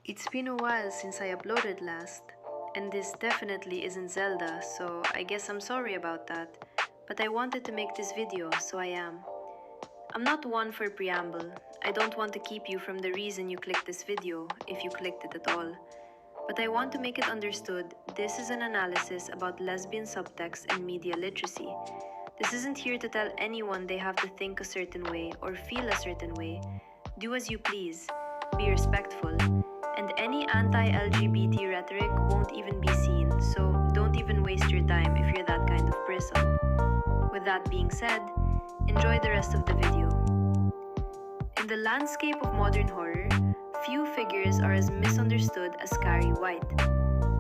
It's been a while since I uploaded last, and this definitely isn't Zelda, so I guess I'm sorry about that. But I wanted to make this video, so I am. I'm not one for preamble. I don't want to keep you from the reason you clicked this video, if you clicked it at all. But I want to make it understood this is an analysis about lesbian subtext and media literacy. This isn't here to tell anyone they have to think a certain way or feel a certain way. Do as you please, be respectful, and any anti-LGBT rhetoric won't even be seen, so don't even waste your time if you're that kind of person. With that being said, enjoy the rest of the video. In the landscape of modern horror, few figures are as misunderstood as Carrie White.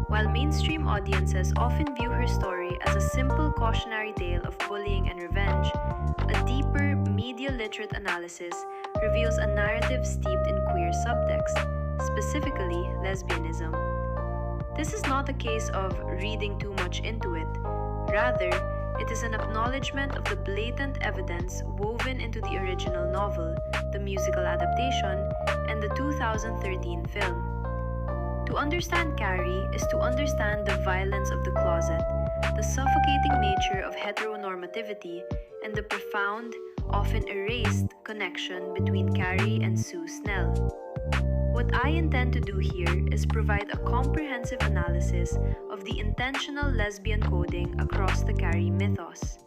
While mainstream audiences often view her story as a simple cautionary tale of bullying and revenge, a deeper, media-literate analysis reveals a narrative steeped in queer subtext, specifically lesbianism. This is not a case of reading too much into it. Rather, it is an acknowledgement of the blatant evidence woven into the original novel, the musical adaptation, and the 2013 film. To understand Carrie is to understand the violence of the closet, the suffocating nature of heteronormativity, and the profound, often erased, connection between Carrie and Sue Snell. What I intend to do here is provide a comprehensive analysis of the intentional lesbian coding across the Carrie mythos.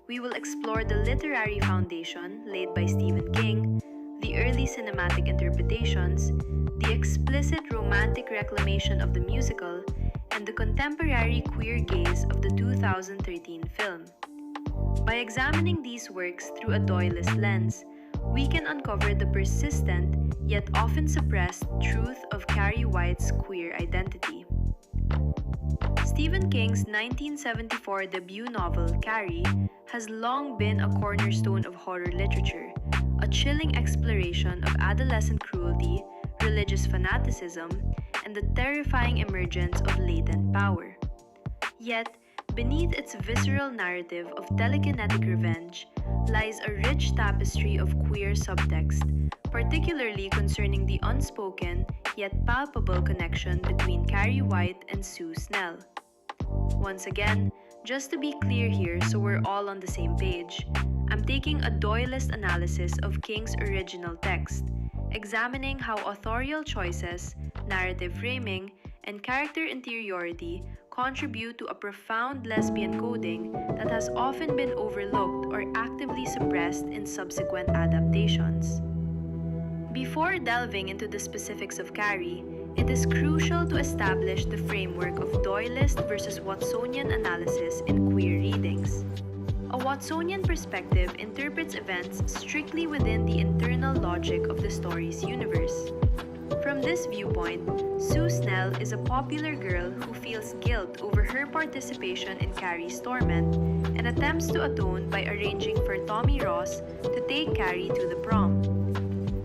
We will explore the literary foundation laid by Stephen King, the early cinematic interpretations, the explicit romantic reclamation of the musical, and the contemporary queer gaze of the 2013 film. By examining these works through a Doyleist lens, we can uncover the persistent yet often suppressed truth of Carrie White's queer identity. Stephen King's 1974 debut novel, Carrie, has long been a cornerstone of horror literature, a chilling exploration of adolescent cruelty, religious fanaticism, and the terrifying emergence of latent power. Yet, beneath its visceral narrative of telekinetic revenge lies a rich tapestry of queer subtext, particularly concerning the unspoken yet palpable connection between Carrie White and Sue Snell. Once again, just to be clear here so we're all on the same page, I'm taking a Doyleist analysis of King's original text, examining how authorial choices, narrative framing, and character interiority contribute to a profound lesbian coding that has often been overlooked or actively suppressed in subsequent adaptations. Before delving into the specifics of Carrie, it is crucial to establish the framework of Doyleist versus Watsonian analysis in queer readings. A Watsonian perspective interprets events strictly within the internal logic of the story's universe. From this viewpoint, Sue Snell is a popular girl who feels guilt over her participation in Carrie's torment and attempts to atone by arranging for Tommy Ross to take Carrie to the prom.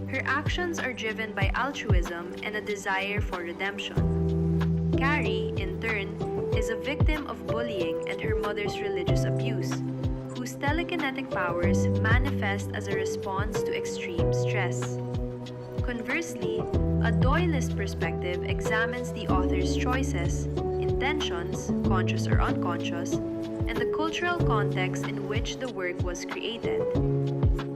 Her actions are driven by altruism and a desire for redemption. Carrie, in turn, is a victim of bullying and her mother's religious abuse, whose telekinetic powers manifest as a response to extreme stress. Conversely, a Doyleist perspective examines the author's choices, intentions, conscious or unconscious, and the cultural context in which the work was created.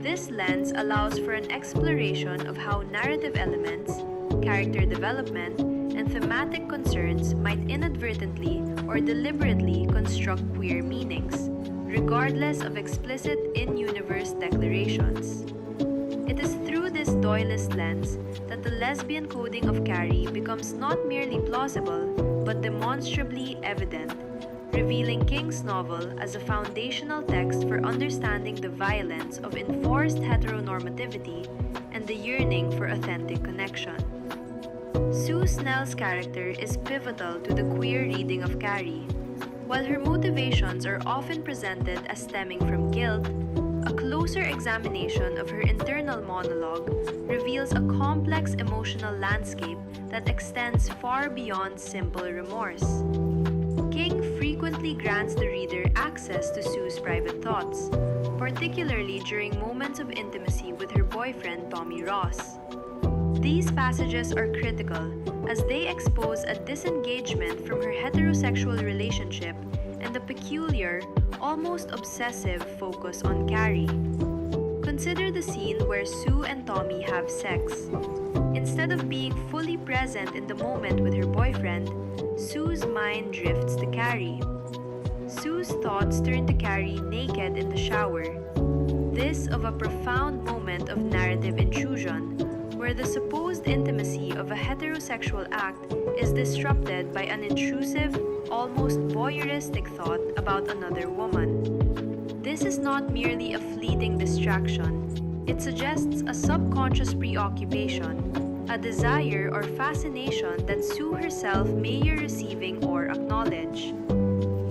This lens allows for an exploration of how narrative elements, character development, and thematic concerns might inadvertently or deliberately construct queer meanings, regardless of explicit in-universe declarations. It is through this Doyleist lens that the lesbian coding of Carrie becomes not merely plausible, but demonstrably evident, revealing King's novel as a foundational text for understanding the violence of enforced heteronormativity and the yearning for authentic connection. Sue Snell's character is pivotal to the queer reading of Carrie. While her motivations are often presented as stemming from guilt, a closer examination of her internal monologue reveals a complex emotional landscape that extends far beyond simple remorse. King frequently grants the reader access to Sue's private thoughts, particularly during moments of intimacy with her boyfriend Tommy Ross. These passages are critical as they expose a disengagement from her heterosexual relationship and the peculiar, almost obsessive focus on Carrie. Consider the scene where Sue and Tommy have sex. Instead of being fully present in the moment with her boyfriend, Sue's mind drifts to Carrie. Sue's thoughts turn to Carrie naked in the shower. This of a profound moment of narrative intrusion, where the supposed intimacy of a heterosexual act is disrupted by an intrusive, almost voyeuristic thought about another woman. This is not merely a fleeting distraction. It suggests a subconscious preoccupation, a desire or fascination that Sue herself may be receiving or acknowledge.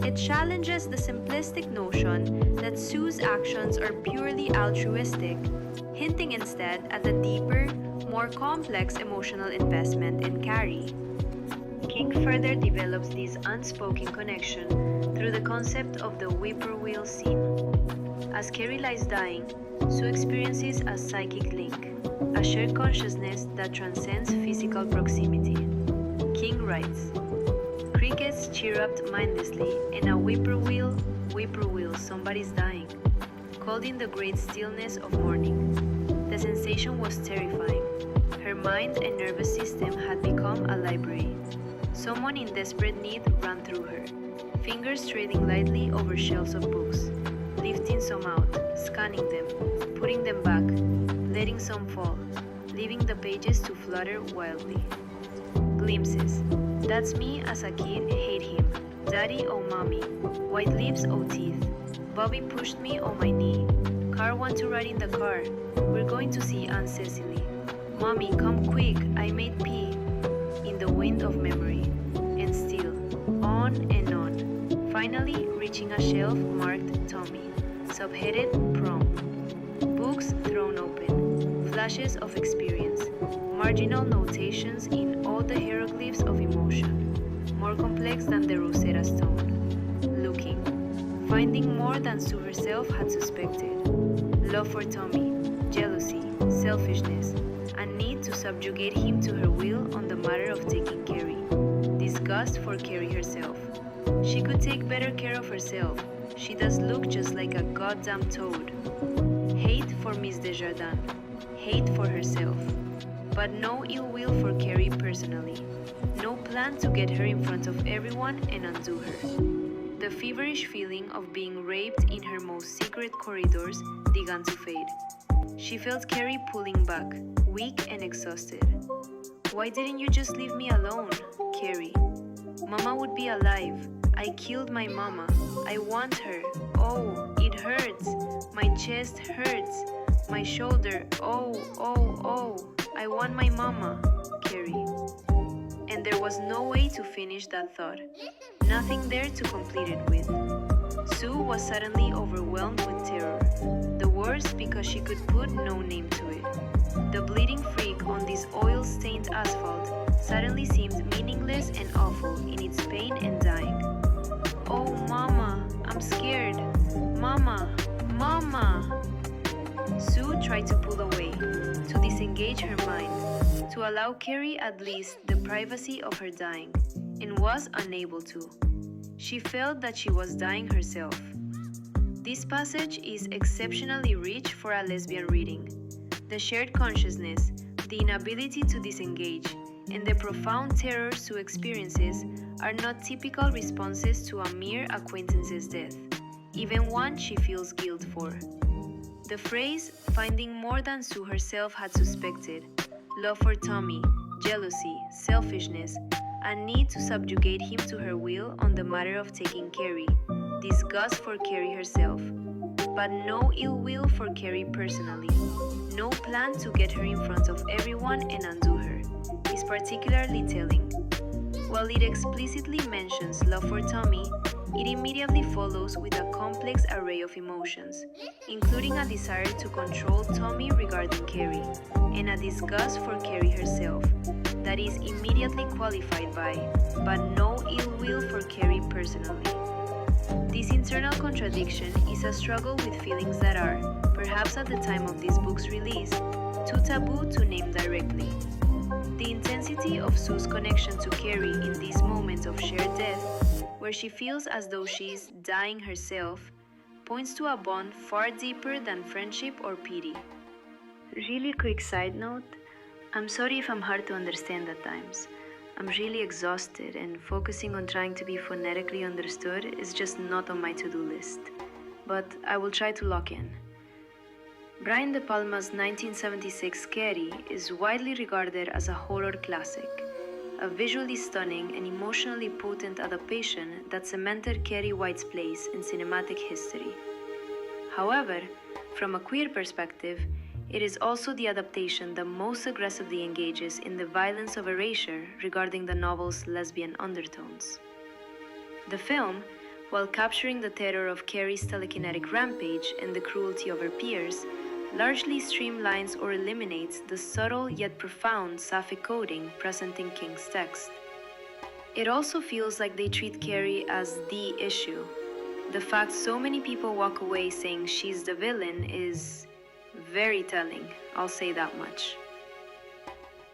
It challenges the simplistic notion that Sue's actions are purely altruistic, hinting instead at a deeper, more complex emotional investment in Carrie. King further develops this unspoken connection through the concept of the whippoorwill scene. As Carrie lies dying, Sue experiences a psychic link, a shared consciousness that transcends physical proximity. King writes, "Crickets chirruped mindlessly, and a whippoorwill, somebody's dying," called in the great stillness of morning. The sensation was terrifying. Her mind and nervous system had become a library. Someone in desperate need ran through her, fingers trailing lightly over shelves of books, lifting some out, scanning them, putting them back, letting some fall, leaving the pages to flutter wildly. Glimpses. That's me as a kid, hate him. Daddy, oh mommy. White lips, oh teeth. Bobby pushed me on my knee. Car want to ride in the car. We're going to see Aunt Cecily. Mommy, come quick, I made pee. In the wind of memory. And still, on and on. Finally, reaching a shelf marked Tommy. Subheaded Prom. Books thrown open. Flashes of experience. Marginal notations in all the hieroglyphs of emotion. More complex than the Rosetta Stone. Looking. Finding more than Sue herself had suspected. Love for Tommy. Jealousy. Selfishness. A need to subjugate him to her will on the matter of taking Carrie. Disgust for Carrie herself. She could take better care of herself. She does look just like a goddamn toad. Hate for Miss Desjardins. Hate for herself. But no ill will for Carrie personally. No plan to get her in front of everyone and undo her. The feverish feeling of being raped in her most secret corridors began to fade. She felt Carrie pulling back, weak and exhausted. "Why didn't you just leave me alone, Carrie? Mama would be alive. I killed my mama. I want her. Oh, it hurts. My chest hurts. My shoulder. Oh, oh, oh. I want my mama, Carrie." And there was no way to finish that thought. Nothing there to complete it with. Sue was suddenly overwhelmed with terror. The worse because she could put no name to it. The bleeding freak on this oil-stained asphalt suddenly seemed meaningless and awful in its pain and dying. "Oh, Mama, I'm scared. Mama, Mama!" Sue tried to pull away, to disengage her mind, to allow Carrie at least the privacy of her dying, and was unable to. She felt that she was dying herself. This passage is exceptionally rich for a lesbian reading. The shared consciousness, the inability to disengage, and the profound terror Sue experiences are not typical responses to a mere acquaintance's death, even one she feels guilt for. The phrase, finding more than Sue herself had suspected, love for Tommy, jealousy, selfishness, a need to subjugate him to her will on the matter of taking Carrie, disgust for Carrie herself, but no ill will for Carrie personally, no plan to get her in front of everyone and undo her, is particularly telling. While it explicitly mentions love for Tommy, it immediately follows with a complex array of emotions, including a desire to control Tommy regarding Carrie, and a disgust for Carrie herself, that is immediately qualified by, but no ill will for Carrie personally. This internal contradiction is a struggle with feelings that are, perhaps at the time of this book's release, too taboo to name directly. The intensity of Sue's connection to Carrie in these moments of shared death, where she feels as though she's dying herself, points to a bond far deeper than friendship or pity. Really quick side note, I'm sorry if I'm hard to understand at times. I'm really exhausted, and focusing on trying to be phonetically understood is just not on my to-do list. But I will try to lock in. Brian De Palma's 1976 Carrie is widely regarded as a horror classic, a visually stunning and emotionally potent adaptation that cemented Carrie White's place in cinematic history. However, from a queer perspective, it is also the adaptation that most aggressively engages in the violence of erasure regarding the novel's lesbian undertones. The film, while capturing the terror of Carrie's telekinetic rampage and the cruelty of her peers, largely streamlines or eliminates the subtle yet profound sapphic coding present in King's text. It also feels like they treat Carrie as the issue. The fact so many people walk away saying she's the villain is very telling, I'll say that much.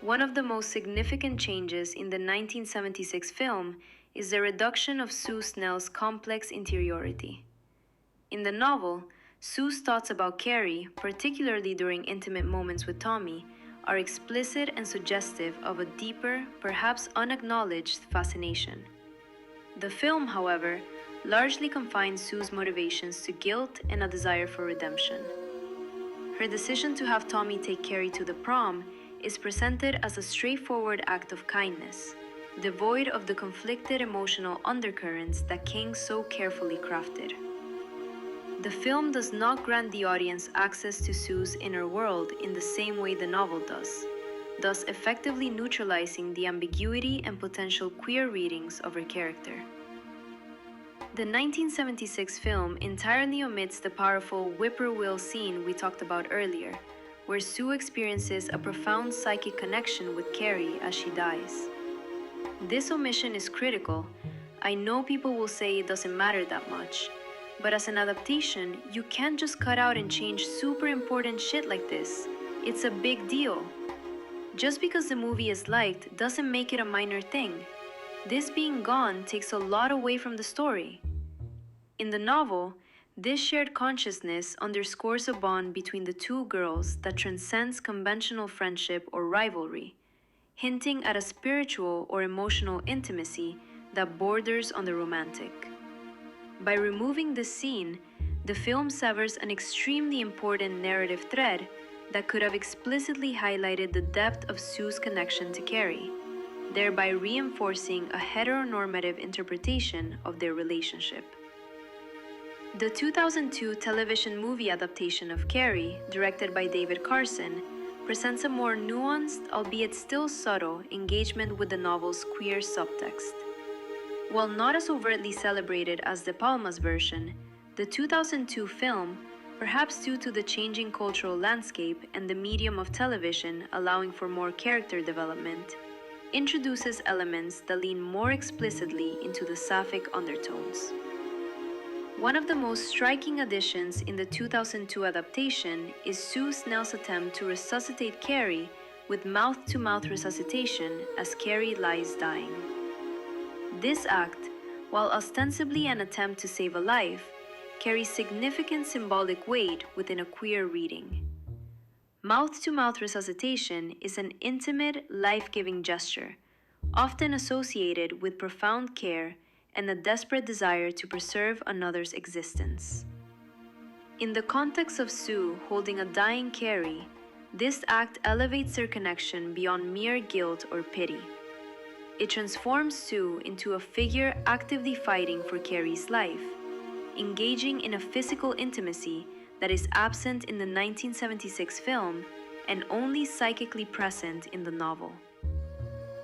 One of the most significant changes in the 1976 film is the reduction of Sue Snell's complex interiority. In the novel, Sue's thoughts about Carrie, particularly during intimate moments with Tommy, are explicit and suggestive of a deeper, perhaps unacknowledged fascination. The film, however, largely confines Sue's motivations to guilt and a desire for redemption. Her decision to have Tommy take Carrie to the prom is presented as a straightforward act of kindness, devoid of the conflicted emotional undercurrents that King so carefully crafted. The film does not grant the audience access to Sue's inner world in the same way the novel does, thus effectively neutralizing the ambiguity and potential queer readings of her character. The 1976 film entirely omits the powerful whippoorwill scene we talked about earlier, where Sue experiences a profound psychic connection with Carrie as she dies. This omission is critical. I know people will say it doesn't matter that much, but as an adaptation, you can't just cut out and change super important shit like this. It's a big deal. Just because the movie is liked doesn't make it a minor thing. This being gone takes a lot away from the story. In the novel, this shared consciousness underscores a bond between the two girls that transcends conventional friendship or rivalry, hinting at a spiritual or emotional intimacy that borders on the romantic. By removing this scene, the film severs an extremely important narrative thread that could have explicitly highlighted the depth of Sue's connection to Carrie, thereby reinforcing a heteronormative interpretation of their relationship. The 2002 television movie adaptation of Carrie, directed by David Carson, presents a more nuanced, albeit still subtle, engagement with the novel's queer subtext. While not as overtly celebrated as De Palma's version, the 2002 film, perhaps due to the changing cultural landscape and the medium of television allowing for more character development, introduces elements that lean more explicitly into the sapphic undertones. One of the most striking additions in the 2002 adaptation is Sue Snell's attempt to resuscitate Carrie with mouth-to-mouth resuscitation as Carrie lies dying. This act, while ostensibly an attempt to save a life, carries significant symbolic weight within a queer reading. Mouth-to-mouth resuscitation is an intimate, life-giving gesture, often associated with profound care and a desperate desire to preserve another's existence. In the context of Sue holding a dying Carrie, this act elevates their connection beyond mere guilt or pity. It transforms Sue into a figure actively fighting for Carrie's life, engaging in a physical intimacy that is absent in the 1976 film and only psychically present in the novel.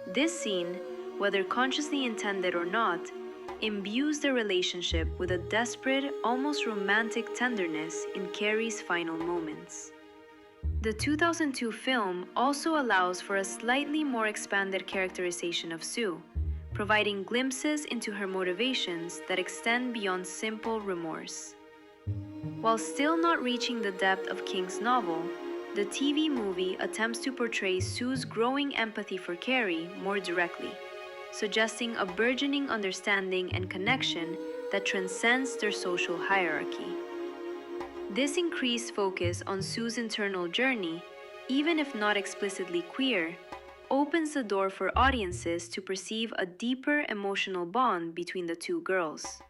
This scene, whether consciously intended or not, imbues the relationship with a desperate, almost romantic tenderness in Carrie's final moments. The 2002 film also allows for a slightly more expanded characterization of Sue, providing glimpses into her motivations that extend beyond simple remorse. While still not reaching the depth of King's novel, The TV movie attempts to portray Sue's growing empathy for Carrie more directly, suggesting a burgeoning understanding and connection that transcends their social hierarchy. This increased focus on Sue's internal journey, even if not explicitly queer, opens the door for audiences to perceive a deeper emotional bond between the two girls.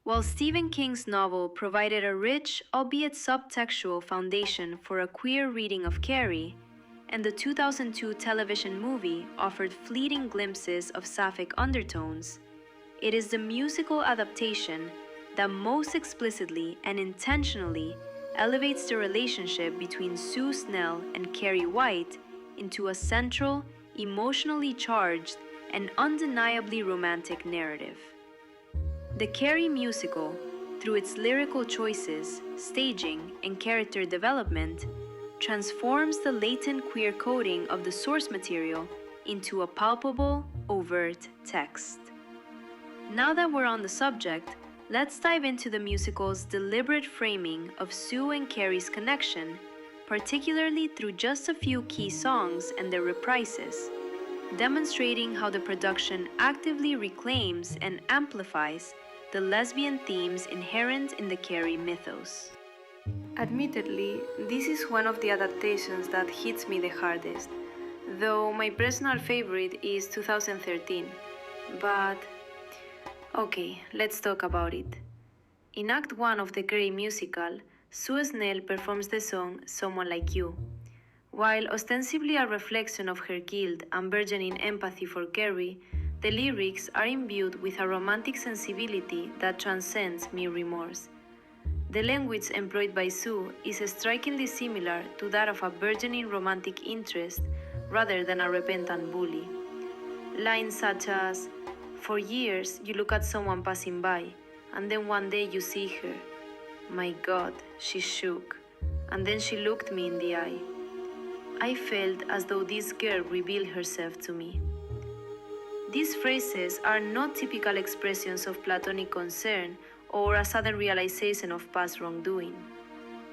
While Stephen King's novel provided a rich, albeit subtextual foundation for a queer reading of Carrie, and the 2002 television movie offered fleeting glimpses of sapphic undertones, it is the musical adaptation that most explicitly and intentionally elevates the relationship between Sue Snell and Carrie White into a central, emotionally charged, and undeniably romantic narrative. The Carrie musical, through its lyrical choices, staging, and character development, transforms the latent queer coding of the source material into a palpable, overt text. Now that we're on the subject, let's dive into the musical's deliberate framing of Sue and Carrie's connection, particularly through just a few key songs and their reprises, demonstrating how the production actively reclaims and amplifies the lesbian themes inherent in the Carrie mythos. Admittedly, this is one of the adaptations that hits me the hardest, though my personal favorite is 2013. But okay, let's talk about it. In Act 1 of the Carrie musical, Sue Snell performs the song Someone Like You. While ostensibly a reflection of her guilt and burgeoning empathy for Carrie, the lyrics are imbued with a romantic sensibility that transcends mere remorse. The language employed by Sue is strikingly similar to that of a burgeoning romantic interest rather than a repentant bully. Lines such as, "For years you look at someone passing by, and then one day you see her. My God, she shook, and then she looked me in the eye. I felt as though this girl revealed herself to me." These phrases are not typical expressions of platonic concern or a sudden realization of past wrongdoing.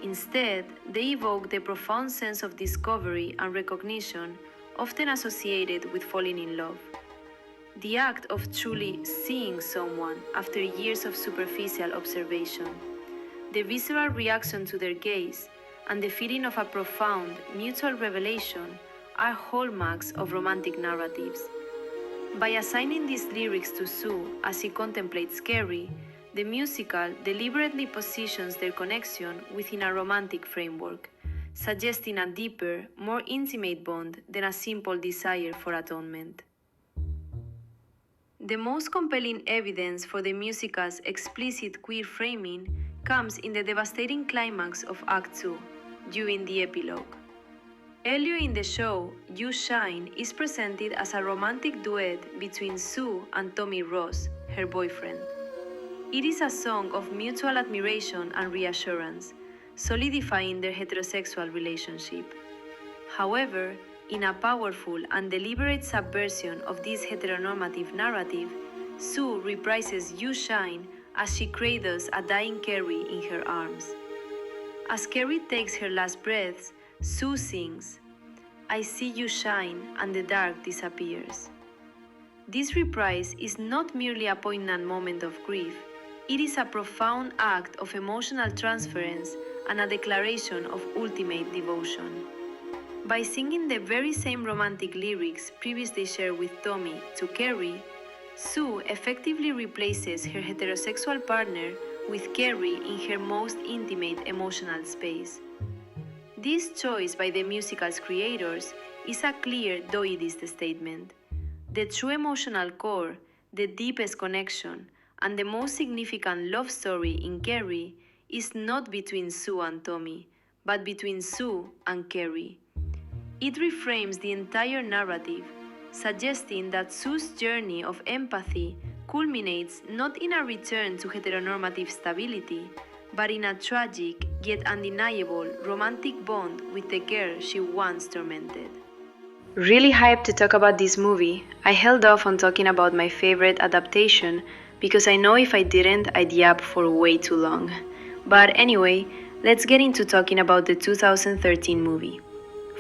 Instead, they evoke the profound sense of discovery and recognition often associated with falling in love. The act of truly seeing someone after years of superficial observation, the visceral reaction to their gaze, and the feeling of a profound, mutual revelation are hallmarks of romantic narratives. By assigning these lyrics to Sue as she contemplates Carrie, the musical deliberately positions their connection within a romantic framework, suggesting a deeper, more intimate bond than a simple desire for atonement. The most compelling evidence for the musical's explicit queer framing comes in the devastating climax of Act 2, during the epilogue. Earlier in the show, You Shine is presented as a romantic duet between Sue and Tommy Ross, her boyfriend. It is a song of mutual admiration and reassurance, solidifying their heterosexual relationship. However, in a powerful and deliberate subversion of this heteronormative narrative, Sue reprises You Shine as she cradles a dying Carrie in her arms. As Carrie takes her last breaths, Sue sings, "I see you shine and the dark disappears." This reprise is not merely a poignant moment of grief, it is a profound act of emotional transference and a declaration of ultimate devotion. By singing the very same romantic lyrics previously shared with Tommy to Carrie, Sue effectively replaces her heterosexual partner with Carrie in her most intimate emotional space. This choice by the musical's creators is a clear Doidist statement. The true emotional core, the deepest connection, and the most significant love story in Carrie is not between Sue and Tommy, but between Sue and Carrie. It reframes the entire narrative, suggesting that Sue's journey of empathy culminates not in a return to heteronormative stability, but in a tragic yet undeniable romantic bond with the girl she once tormented. Really hyped to talk about this movie, I held off on talking about my favorite adaptation because I know if I didn't, I'd yap for way too long. But anyway, let's get into talking about the 2013 movie.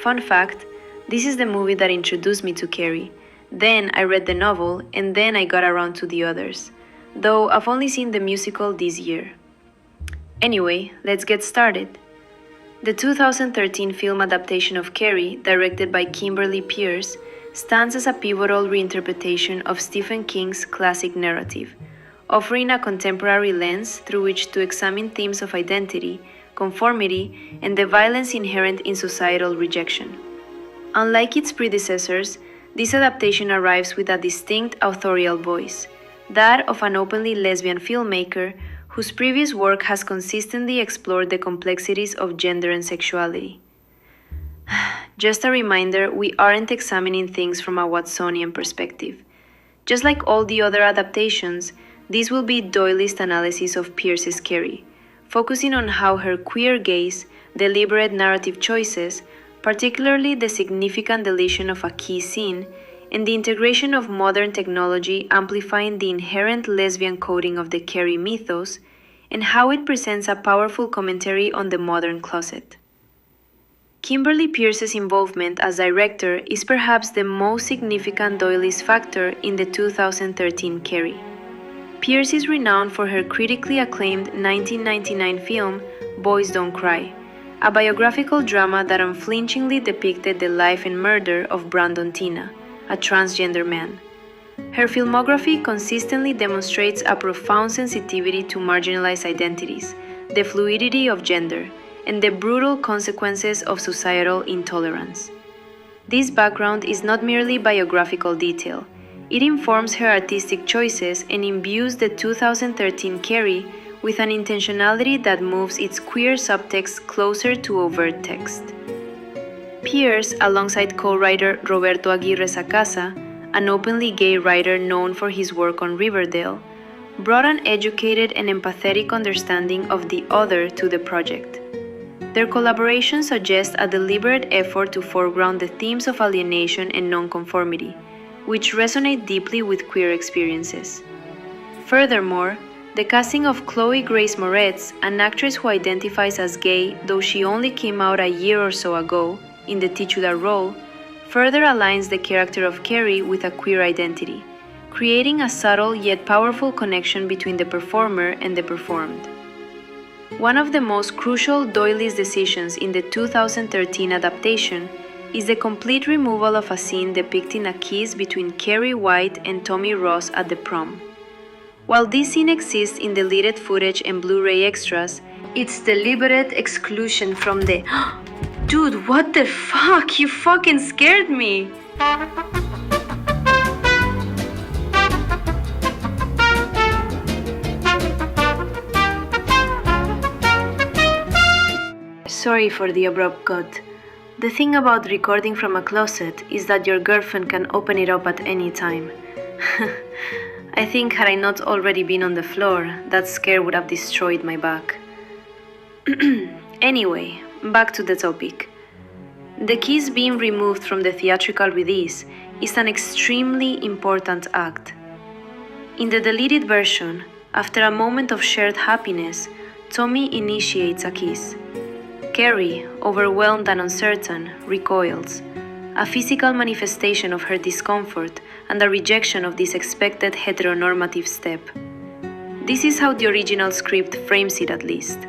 Fun fact, this is the movie that introduced me to Carrie. Then I read the novel, and then I got around to the others, though I've only seen the musical this year. Anyway, let's get started. The 2013 film adaptation of Carrie, directed by Kimberly Peirce, stands as a pivotal reinterpretation of Stephen King's classic narrative, offering a contemporary lens through which to examine themes of identity, conformity, and the violence inherent in societal rejection. Unlike its predecessors, this adaptation arrives with a distinct authorial voice, that of an openly lesbian filmmaker whose previous work has consistently explored the complexities of gender and sexuality. Just a reminder, we aren't examining things from a Watsonian perspective. Just like all the other adaptations, this will be Doylist analysis of Peirce's Carrie, focusing on how her queer gaze, deliberate narrative choices, particularly the significant deletion of a key scene, and the integration of modern technology amplifying the inherent lesbian coding of the Carrie mythos, and how it presents a powerful commentary on the modern closet. Kimberly Peirce's involvement as director is perhaps the most significant Doylist factor in the 2013 Carrie. Peirce is renowned for her critically acclaimed 1999 film Boys Don't Cry, a biographical drama that unflinchingly depicted the life and murder of Brandon Tina, a transgender man. Her filmography consistently demonstrates a profound sensitivity to marginalized identities, the fluidity of gender, and the brutal consequences of societal intolerance. This background is not merely biographical detail, it informs her artistic choices and imbues the 2013 Carrie with an intentionality that moves its queer subtext closer to overt text. Peirce, alongside co-writer Roberto Aguirre Sacasa, an openly gay writer known for his work on Riverdale, brought an educated and empathetic understanding of the other to the project. Their collaboration suggests a deliberate effort to foreground the themes of alienation and nonconformity, which resonate deeply with queer experiences. Furthermore, the casting of Chloe Grace Moretz, an actress who identifies as gay though she only came out a year or so ago, in the titular role, further aligns the character of Carrie with a queer identity, creating a subtle yet powerful connection between the performer and the performed. One of the most crucial Doylist decisions in the 2013 adaptation is the complete removal of a scene depicting a kiss between Carrie White and Tommy Ross at the prom. While this scene exists in deleted footage and Blu-ray extras, its deliberate exclusion from the Dude, what the fuck? You fucking scared me! Sorry for the abrupt cut. The thing about recording from a closet is that your girlfriend can open it up at any time. I think had I not already been on the floor, that scare would have destroyed my back. Anyway, back to the topic. The kiss being removed from the theatrical release is an extremely important act. In the deleted version, after a moment of shared happiness, Tommy initiates a kiss. Carrie, overwhelmed and uncertain, recoils, a physical manifestation of her discomfort and a rejection of this expected heteronormative step. This is how the original script frames it, at least.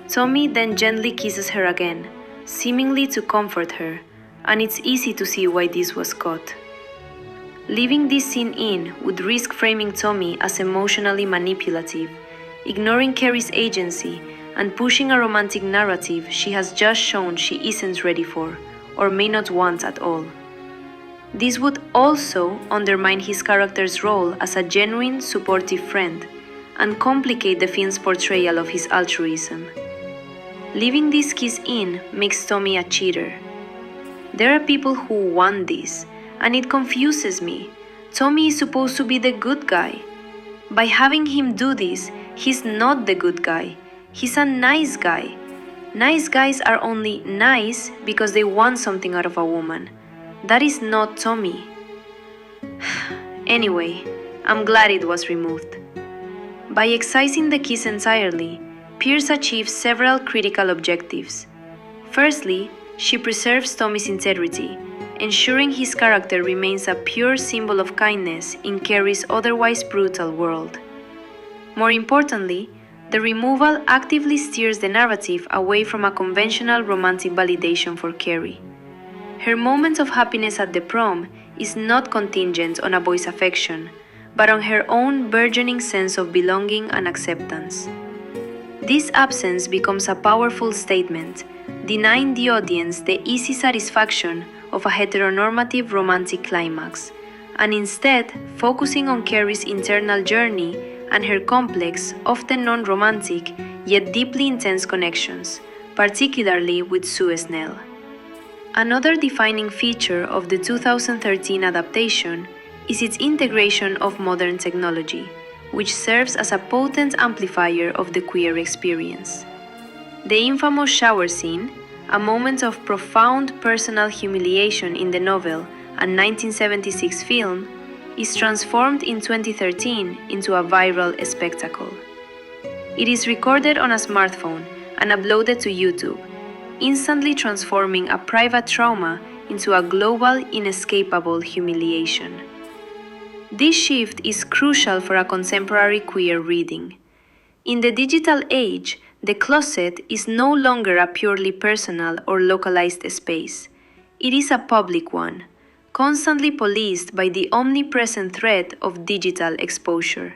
Tommy then gently kisses her again, seemingly to comfort her, and it's easy to see why this was cut. Leaving this scene in would risk framing Tommy as emotionally manipulative, ignoring Carrie's agency, and pushing a romantic narrative she has just shown she isn't ready for, or may not want at all. This would also undermine his character's role as a genuine, supportive friend, and complicate the film's portrayal of his altruism. Leaving this kiss in makes Tommy a cheater. There are people who want this, and it confuses me. Tommy is supposed to be the good guy. By having him do this, he's not the good guy. He's a nice guy. Nice guys are only nice because they want something out of a woman. That is not Tommy. Anyway, I'm glad it was removed. By excising the kiss entirely, Pierce achieves several critical objectives. Firstly, she preserves Tommy's integrity, ensuring his character remains a pure symbol of kindness in Carrie's otherwise brutal world. More importantly, the removal actively steers the narrative away from a conventional romantic validation for Carrie. Her moment of happiness at the prom is not contingent on a boy's affection, but on her own burgeoning sense of belonging and acceptance. This absence becomes a powerful statement, denying the audience the easy satisfaction of a heteronormative romantic climax, and instead focusing on Carrie's internal journey and her complex, often non-romantic, yet deeply intense connections, particularly with Sue Snell. Another defining feature of the 2013 adaptation is its integration of modern technology, which serves as a potent amplifier of the queer experience. The infamous shower scene, a moment of profound personal humiliation in the novel and 1976 film, is transformed in 2013 into a viral spectacle. It is recorded on a smartphone and uploaded to YouTube, instantly transforming a private trauma into a global, inescapable humiliation. This shift is crucial for a contemporary queer reading. In the digital age, the closet is no longer a purely personal or localized space. It is a public one, constantly policed by the omnipresent threat of digital exposure.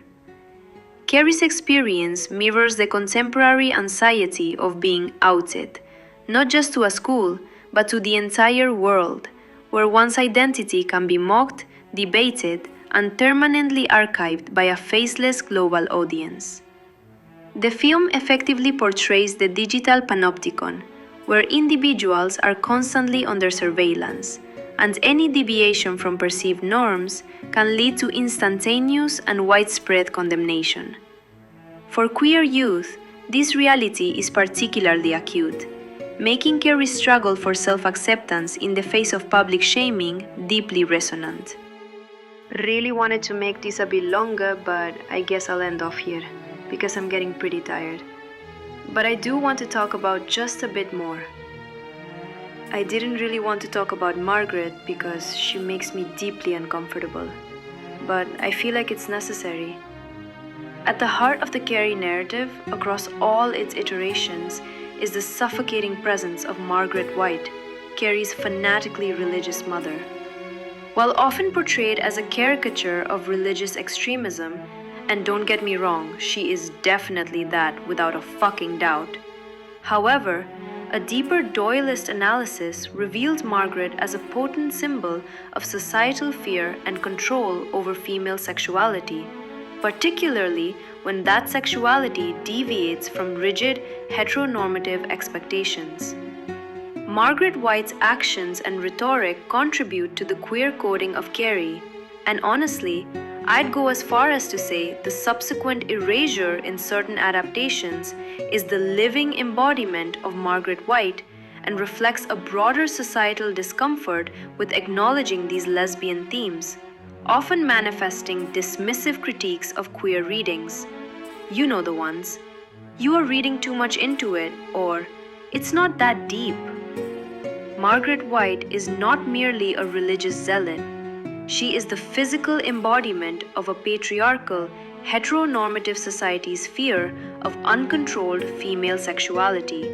Carrie's experience mirrors the contemporary anxiety of being outed, not just to a school, but to the entire world, where one's identity can be mocked, debated, and permanently archived by a faceless global audience. The film effectively portrays the digital panopticon, where individuals are constantly under surveillance, and any deviation from perceived norms can lead to instantaneous and widespread condemnation. For queer youth, this reality is particularly acute, making Carrie's struggle for self-acceptance in the face of public shaming deeply resonant. Really wanted to make this a bit longer, but I guess I'll end off here, because I'm getting pretty tired. But I do want to talk about just a bit more. I didn't really want to talk about Margaret because she makes me deeply uncomfortable, but I feel like it's necessary. At the heart of the Carrie narrative, across all its iterations, is the suffocating presence of Margaret White, Carrie's fanatically religious mother. While often portrayed as a caricature of religious extremism, and don't get me wrong, she is definitely that without a fucking doubt. However, a deeper Doyleist analysis revealed Margaret as a potent symbol of societal fear and control over female sexuality, particularly when that sexuality deviates from rigid, heteronormative expectations. Margaret White's actions and rhetoric contribute to the queer coding of Carrie, and honestly, I'd go as far as to say the subsequent erasure in certain adaptations is the living embodiment of Margaret White and reflects a broader societal discomfort with acknowledging these lesbian themes, often manifesting dismissive critiques of queer readings. You know the ones. You are reading too much into it, or it's not that deep. Margaret White is not merely a religious zealot. She is the physical embodiment of a patriarchal, heteronormative society's fear of uncontrolled female sexuality.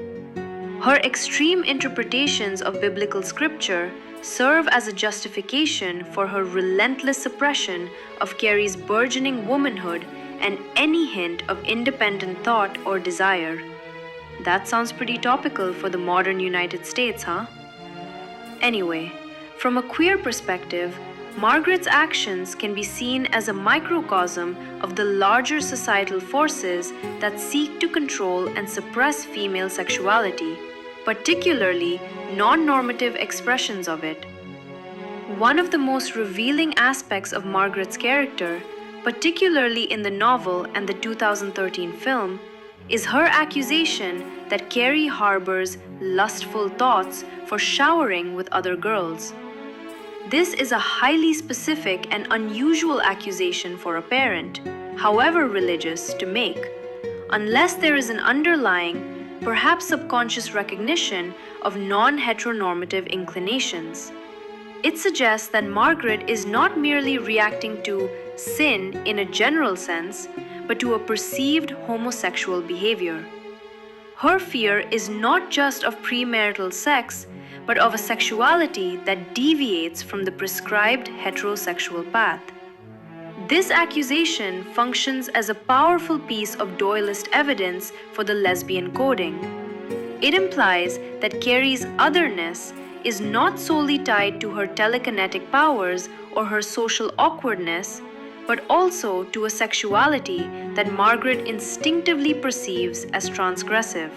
Her extreme interpretations of biblical scripture serve as a justification for her relentless suppression of Carrie's burgeoning womanhood and any hint of independent thought or desire. That sounds pretty topical for the modern United States, huh? Anyway, from a queer perspective, Margaret's actions can be seen as a microcosm of the larger societal forces that seek to control and suppress female sexuality, particularly non-normative expressions of it. One of the most revealing aspects of Margaret's character, particularly in the novel and the 2013 film, is her accusation that Carrie harbors lustful thoughts for showering with other girls. This is a highly specific and unusual accusation for a parent, however religious, to make, unless there is an underlying, perhaps subconscious recognition of non-heteronormative inclinations. It suggests that Margaret is not merely reacting to sin in a general sense, but to a perceived homosexual behavior. Her fear is not just of premarital sex, but of a sexuality that deviates from the prescribed heterosexual path. This accusation functions as a powerful piece of Doyleist evidence for the lesbian coding. It implies that Carrie's otherness is not solely tied to her telekinetic powers or her social awkwardness, but also to a sexuality that Margaret instinctively perceives as transgressive.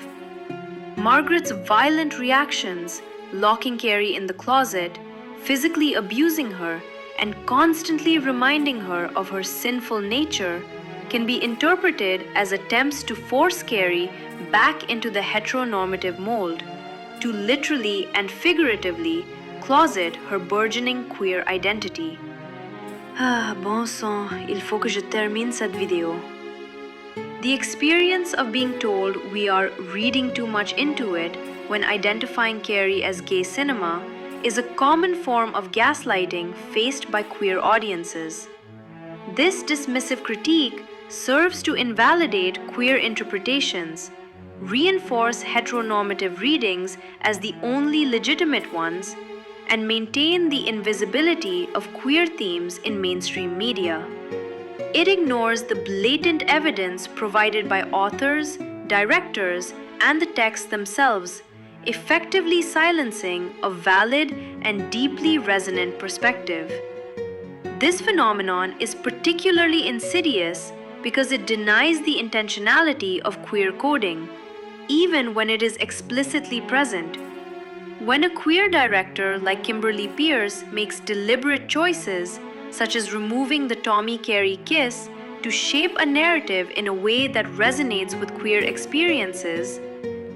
Margaret's violent reactions, locking Carrie in the closet, physically abusing her, and constantly reminding her of her sinful nature, can be interpreted as attempts to force Carrie back into the heteronormative mold, to literally and figuratively closet her burgeoning queer identity. Bon sang, il faut que je termine cette vidéo. The experience of being told we are reading too much into it when identifying Carrie as gay cinema is a common form of gaslighting faced by queer audiences. This dismissive critique serves to invalidate queer interpretations, reinforce heteronormative readings as the only legitimate ones, and maintain the invisibility of queer themes in mainstream media. It ignores the blatant evidence provided by authors, directors, and the texts themselves, effectively silencing a valid and deeply resonant perspective. This phenomenon is particularly insidious because it denies the intentionality of queer coding, even when it is explicitly present. When a queer director like Kimberly Peirce makes deliberate choices, such as removing the Tommy Carrie kiss to shape a narrative in a way that resonates with queer experiences,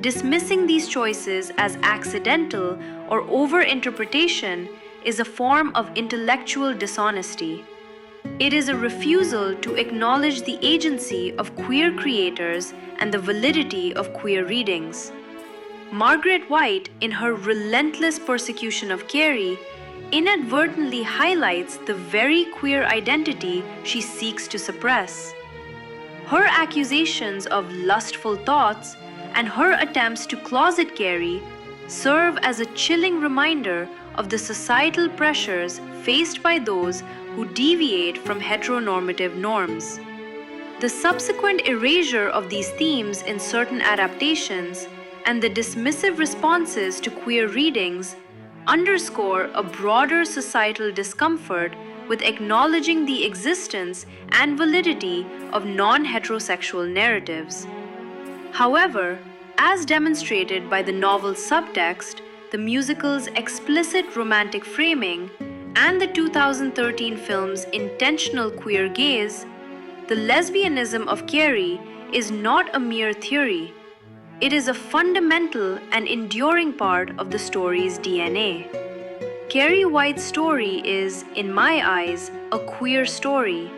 dismissing these choices as accidental or over-interpretation is a form of intellectual dishonesty. It is a refusal to acknowledge the agency of queer creators and the validity of queer readings. Margaret White, in her relentless persecution of Carrie, inadvertently highlights the very queer identity she seeks to suppress. Her accusations of lustful thoughts and her attempts to closet Carrie serve as a chilling reminder of the societal pressures faced by those who deviate from heteronormative norms. The subsequent erasure of these themes in certain adaptations and the dismissive responses to queer readings underscore a broader societal discomfort with acknowledging the existence and validity of non-heterosexual narratives. However, as demonstrated by the novel's subtext, the musical's explicit romantic framing, and the 2013 film's intentional queer gaze, the lesbianism of Carrie is not a mere theory. It is a fundamental and enduring part of the story's DNA. Carrie White's story is, in my eyes, a queer story,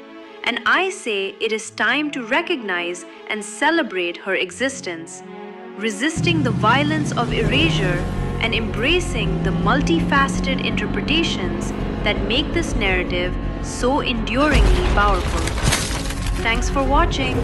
and I say it is time to recognize and celebrate her existence, resisting the violence of erasure and embracing the multifaceted interpretations that make this narrative so enduringly powerful. Thanks for watching.